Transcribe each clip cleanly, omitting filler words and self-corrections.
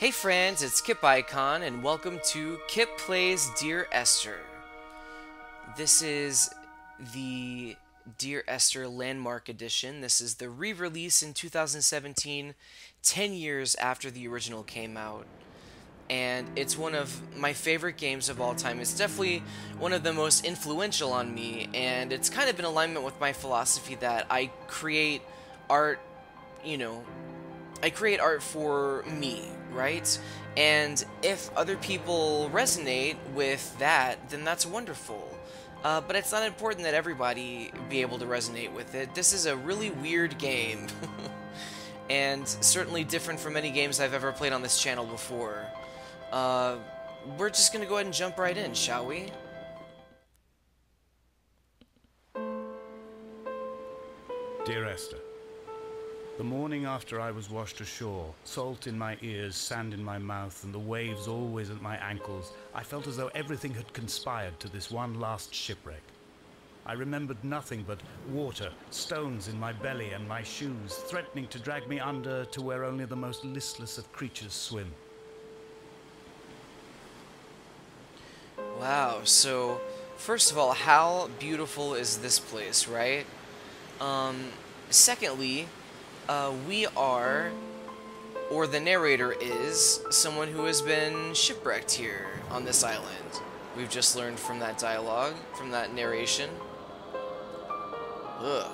Hey friends, it's Kip Icon, and welcome to Kip Plays Dear Esther. This is the Dear Esther Landmark Edition. This is the re-release in 2017, 10 years after the original came out. And it's one of my favorite games of all time. It's definitely one of the most influential on me, and it's kind of in alignment with my philosophy that I create art, I create art for me, right? And if other people resonate with that, then that's wonderful. But it's not important that everybody be able to resonate with it. This is a really weird game, and certainly different from any games I've ever played on this channel before. We're just gonna go ahead and jump right in, shall we? Dear Esther, the morning after I was washed ashore, salt in my ears, sand in my mouth, and the waves always at my ankles, I felt as though everything had conspired to this one last shipwreck. I remembered nothing but water, stones in my belly and my shoes, threatening to drag me under to where only the most listless of creatures swim. Wow, so first of all, how beautiful is this place, right? Secondly, we are, or the narrator is, someone who has been shipwrecked here on this island. We've just learned from that dialogue, from that narration. Ugh.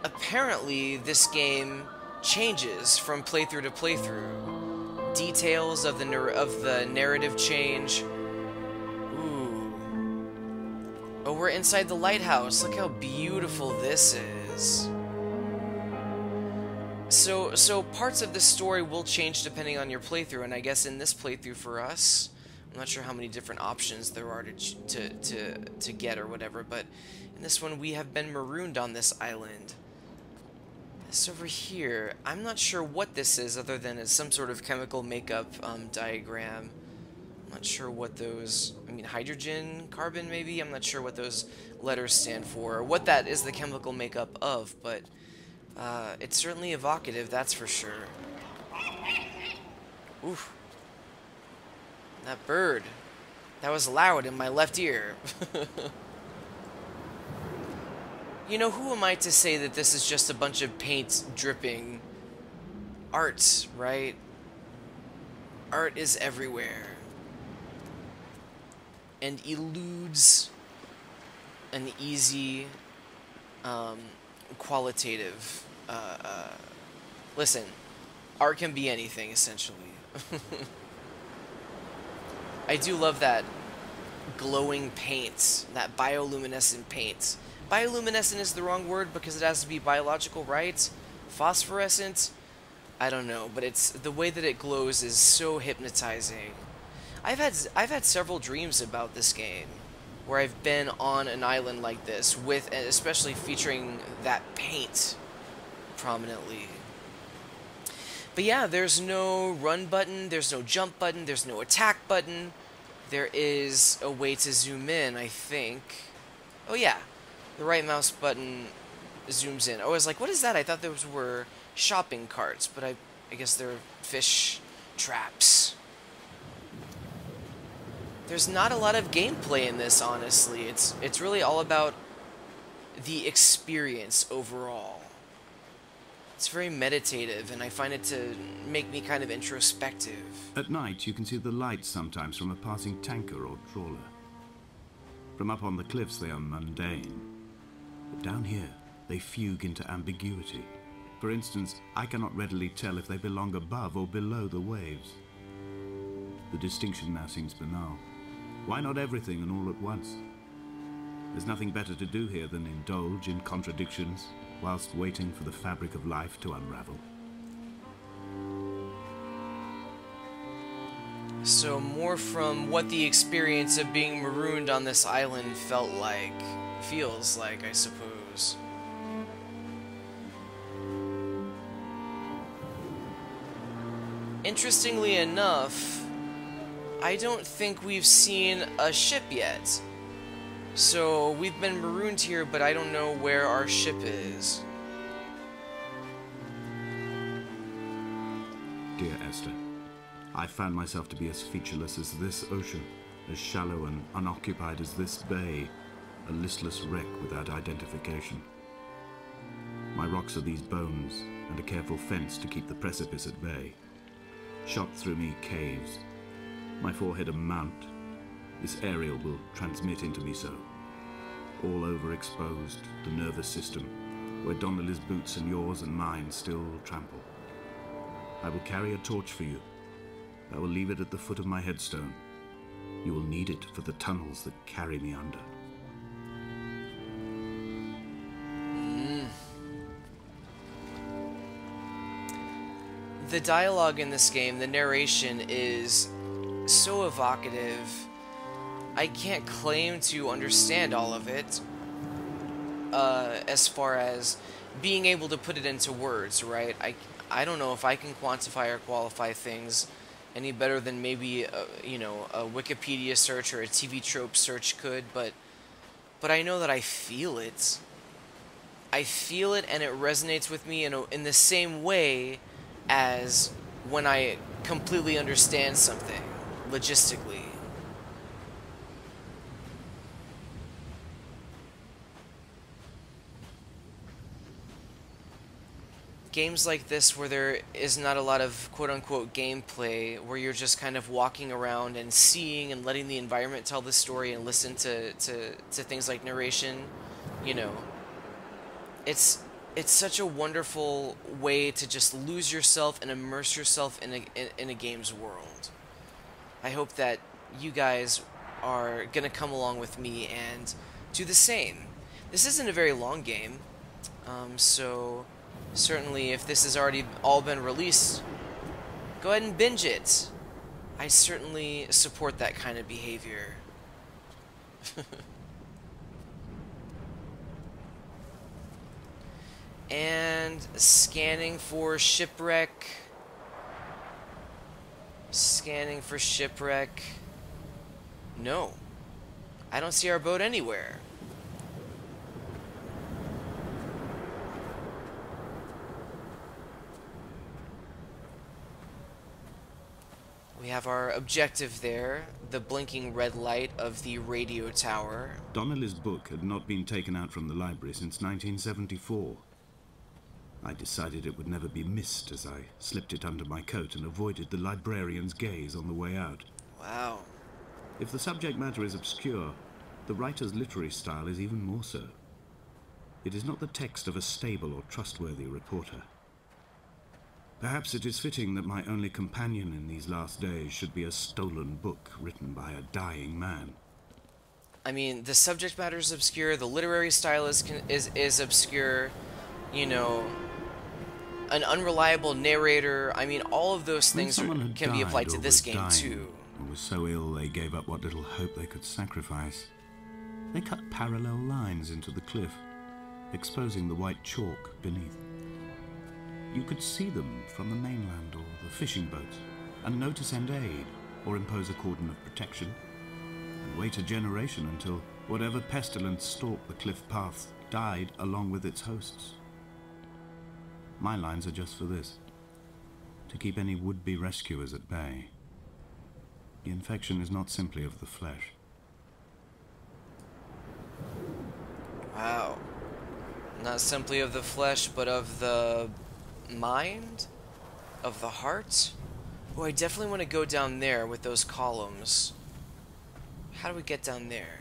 Apparently, this game changes from playthrough to playthrough. Details of the narrative change. Ooh. Oh, we're inside the lighthouse. Look how beautiful this is. So parts of the story will change depending on your playthrough, and I guess in this playthrough for us, I'm not sure how many different options there are to get or whatever, but in this one we have been marooned on this island. This over here, I'm not sure what this is other than it's some sort of chemical makeup diagram. I'm not sure what those, hydrogen, carbon maybe? I'm not sure what those letters stand for, or what that is the chemical makeup of, but it's certainly evocative, that's for sure. Oof. That bird. That was loud in my left ear. You know, who am I to say that this is just a bunch of paint dripping art, right? Art is everywhere. And eludes an easy, qualitative, listen, art can be anything, essentially. I do love that glowing paint, that bioluminescent paint. Bioluminescent is the wrong word because it has to be biological, right? Phosphorescent? I don't know, but it's the way that it glows is so hypnotizing. I've had several dreams about this game where I've been on an island like this with, especially featuring that paint prominently. But yeah, there's no run button, there's no jump button, there's no attack button. There is a way to zoom in, I think. Oh yeah, the right mouse button zooms in. Oh, I was like, what is that? I thought those were shopping carts, but I guess they're fish traps. There's not a lot of gameplay in this, honestly. It's really all about the experience overall. It's very meditative, and I find it to make me kind of introspective. At night, you can see the lights sometimes from a passing tanker or trawler. From up on the cliffs, they are mundane. But down here, they fugue into ambiguity. For instance, I cannot readily tell if they belong above or below the waves. The distinction now seems banal. Why not everything and all at once? There's nothing better to do here than indulge in contradictions whilst waiting for the fabric of life to unravel. So more from what the experience of being marooned on this island feels like, I suppose. Interestingly enough, I don't think we've seen a ship yet. So we've been marooned here, but I don't know where our ship is. dear Esther. I found myself to be as featureless as this ocean, as shallow and unoccupied as this bay, a listless wreck without identification. My rocks are these bones, and a careful fence to keep the precipice at bay. Shot through me caves, my forehead a mount. This aerial will transmit into me so. All overexposed, the nervous system, where Donnelly's boots and yours and mine still trample. I will carry a torch for you. I will leave it at the foot of my headstone. You will need it for the tunnels that carry me under. The dialogue in this game, the narration, is so evocative. I can't claim to understand all of it, as far as being able to put it into words, right? I don't know if I can quantify or qualify things any better than maybe a Wikipedia search or a TV trope search could, but I know that I feel it. I feel it, and it resonates with me in the same way as when I completely understand something logistically. Games like this, where there is not a lot of quote-unquote gameplay, where you're just kind of walking around and seeing and letting the environment tell the story and listen to things like narration, it's such a wonderful way to just lose yourself and immerse yourself in a game's world. I hope that you guys are gonna come along with me and do the same. This isn't a very long game, so certainly if this has already all been released, go ahead and binge it. I certainly support that kind of behavior. And scanning for shipwreck. Scanning for shipwreck. No. I don't see our boat anywhere. We have our objective there, the blinking red light of the radio tower. Donnelly's book had not been taken out from the library since 1974. I decided it would never be missed as I slipped it under my coat and avoided the librarian's gaze on the way out. Wow. If the subject matter is obscure, the writer's literary style is even more so. It is not the text of a stable or trustworthy reporter. Perhaps it is fitting that my only companion in these last days should be a stolen book written by a dying man. I mean, the subject matter is obscure, the literary style is obscure, an unreliable narrator. I mean, all of those things can be applied to this game too. Or was so ill they gave up what little hope they could sacrifice. They cut parallel lines into the cliff, exposing the white chalk beneath. You could see them from the mainland or the fishing boats, and know to send aid or impose a cordon of protection, and wait a generation until whatever pestilence stalked the cliff path died along with its hosts. My lines are just for this, to keep any would-be rescuers at bay. The infection is not simply of the flesh. Wow. Not simply of the flesh, but of the mind? Of the heart? Oh, I definitely want to go down there with those columns. How do we get down there?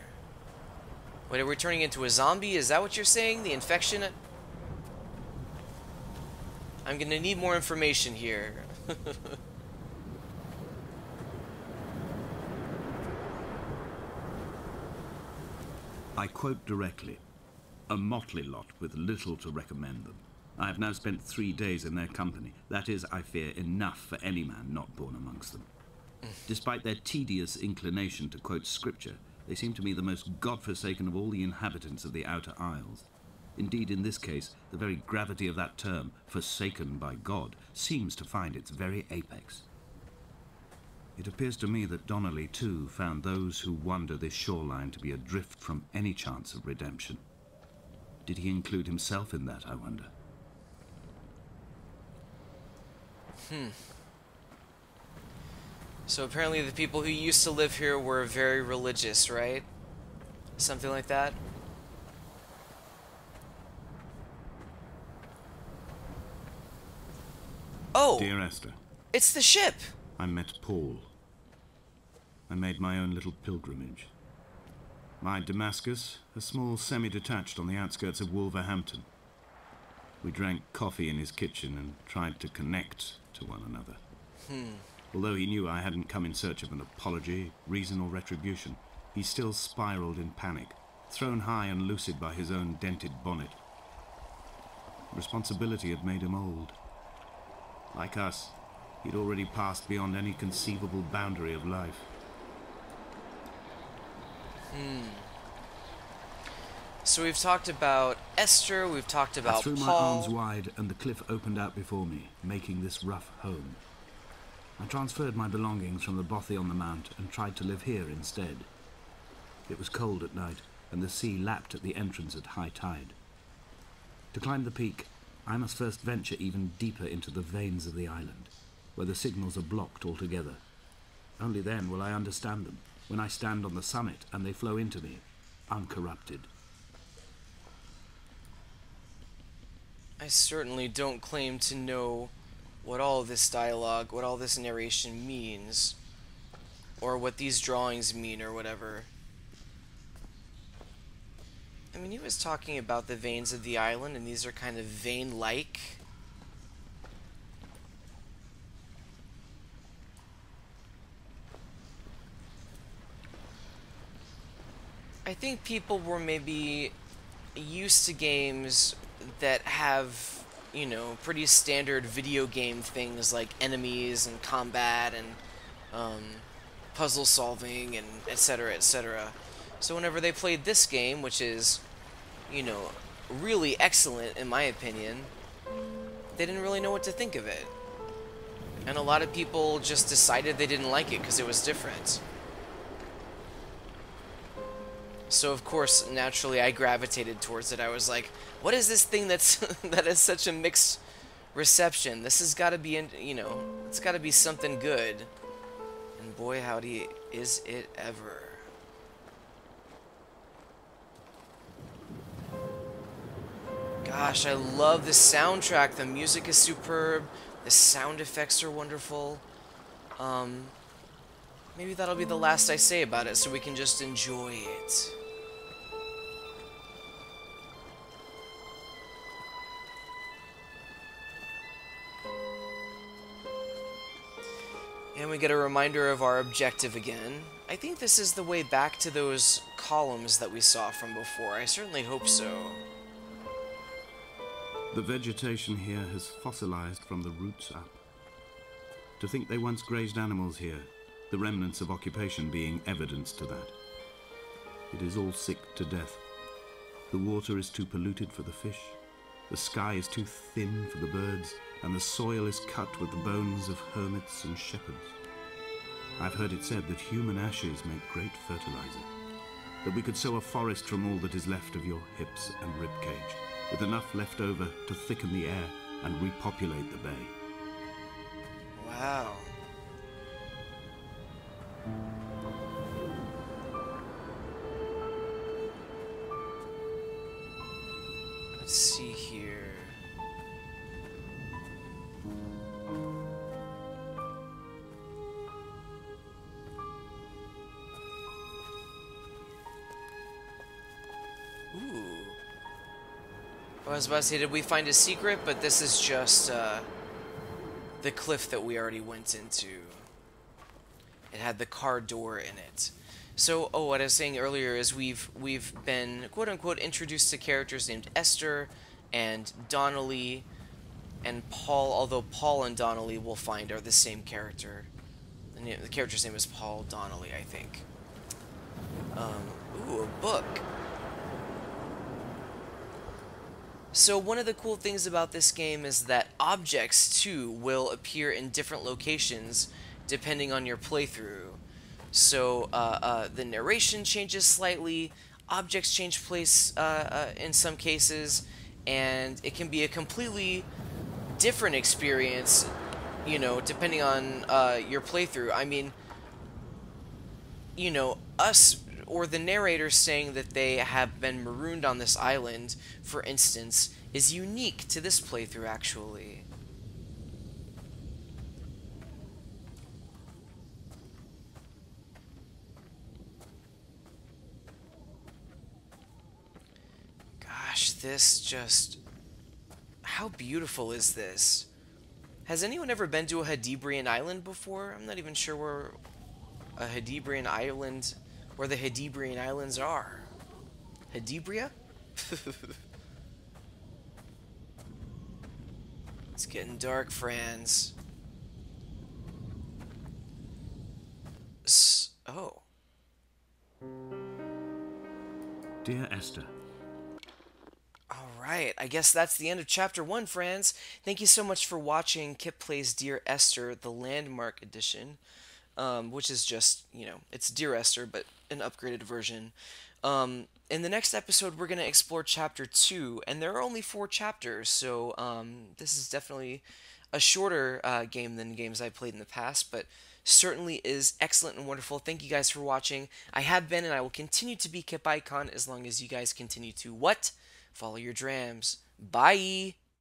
Wait, are we turning into a zombie? Is that what you're saying? The infection? I'm gonna need more information here. I quote directly, a motley lot with little to recommend them. I have now spent 3 days in their company. That is, I fear, enough for any man not born amongst them. Despite their tedious inclination to quote scripture, they seem to me the most godforsaken of all the inhabitants of the Outer Isles. Indeed, in this case, the very gravity of that term, forsaken by God, seems to find its very apex. It appears to me that Donnelly, too, found those who wander this shoreline to be adrift from any chance of redemption. Did he include himself in that, I wonder? So apparently the people who used to live here were very religious, right? Something like that. Oh! Dear Esther, It's the ship! I met Paul. I made my own little pilgrimage. My Damascus, a small semi-detached on the outskirts of Wolverhampton. We drank coffee in his kitchen and tried to connect to one another. Although he knew I hadn't come in search of an apology, reason or retribution, he still spiraled in panic, thrown high and lucid by his own dented bonnet. Responsibility had made him old. Like us, he'd already passed beyond any conceivable boundary of life. So we've talked about Esther, we've talked about I threw Paul. my arms wide and the cliff opened out before me, making this rough home. I transferred my belongings from the bothy on the mount and tried to live here instead. It was cold at night, and the sea lapped at the entrance at high tide. To climb the peak, I must first venture even deeper into the veins of the island, where the signals are blocked altogether. Only then will I understand them, when I stand on the summit and they flow into me, uncorrupted. I certainly don't claim to know what all this dialogue, what all this narration means, or what these drawings mean, or whatever. I mean, he was talking about the veins of the island, and these are kind of vein-like. I think people were maybe used to games that have, you know, pretty standard video game things like enemies and combat and puzzle solving and etc., etc. So whenever they played this game, which is, you know, really excellent in my opinion, they didn't really know what to think of it. And a lot of people just decided they didn't like it because it was different. So of course, naturally, I gravitated towards it. I was like, what is this thing that's that has such a mixed reception? This has got to be, you know, it's got to be something good. And boy, howdy, is it ever. Gosh, I love the soundtrack. The music is superb. The sound effects are wonderful. Maybe that'll be the last I say about it, so we can just enjoy it. And we get a reminder of our objective again. I think this is the way back to those columns that we saw from before. I certainly hope so. The vegetation here has fossilized from the roots up. To think they once grazed animals here, the remnants of occupation being evidence to that. It is all sick to death. The water is too polluted for the fish, the sky is too thin for the birds, and the soil is cut with the bones of hermits and shepherds. I've heard it said that human ashes make great fertilizer, that we could sow a forest from all that is left of your hips and ribcage, with enough left over to thicken the air and repopulate the bay. Wow. Let's see here. Ooh. I was about to say, did we find a secret? But this is just the cliff that we already went into. It had the car door in it. So, what I was saying earlier is we've been quote-unquote introduced to characters named Esther and Donnelly and Paul, although Paul and Donnelly we'll find are the same character. The character's name is Paul Donnelly, I think. Ooh, a book. So one of the cool things about this game is that objects, too, will appear in different locations depending on your playthrough. So the narration changes slightly, objects change place in some cases, and it can be a completely different experience depending on your playthrough. I mean, us or the narrator saying that they have been marooned on this island, for instance, is unique to this playthrough, actually. Gosh, this just... How beautiful is this? Has anyone ever been to a Hebridean island before? I'm not even sure where a Hebridean island, where the Hebridean Islands are. Hedibria? It's getting dark, Franz. Oh. Dear Esther, Alright, I guess that's the end of Chapter 1, Franz. Thank you so much for watching Kip Plays Dear Esther, the Landmark Edition, which is just, it's Dear Esther, but an upgraded version. In the next episode, we're going to explore Chapter 2, and there are only 4 chapters, so this is definitely a shorter game than games I've played in the past, but certainly is excellent and wonderful. Thank you guys for watching. I have been, and I will continue to be Kip Icon as long as you guys continue to what? Follow your drams. Bye!